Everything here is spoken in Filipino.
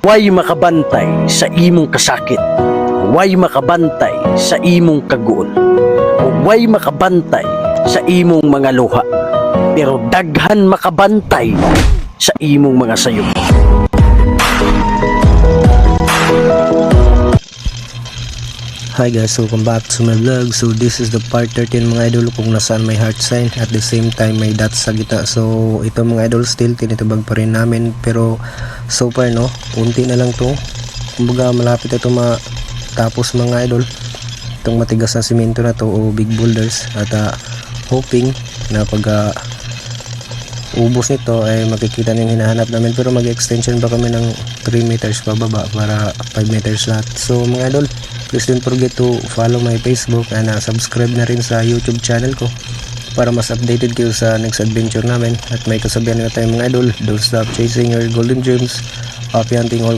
Way makabantay sa imong kasakit, way makabantay sa imong kaguol, way makabantay sa imong mga luha, pero daghan makabantay sa imong mga sayop. Hi guys, welcome back to my vlog. So this is the part 13 mga idol, kung nasaan may heart sign at the same time may dots sa gitna. So ito mga idol, still tinitubag pa rin namin, pero so far no, unti na lang to. Kumbaga malapit ito matapos mga idol, itong matigas na simento na to o big boulders. At hoping na pag ubos nito ay makikita na yung hinahanap namin, pero mag-extension pa kami ng 3 meters pababa para 5 meters lahat. So mga idol, please don't forget to follow my Facebook and subscribe na rin sa YouTube channel ko para mas updated kayo sa next adventure namin. At may kasabihan na tayo mga idol, don't stop chasing your golden dreams. Happy hunting all.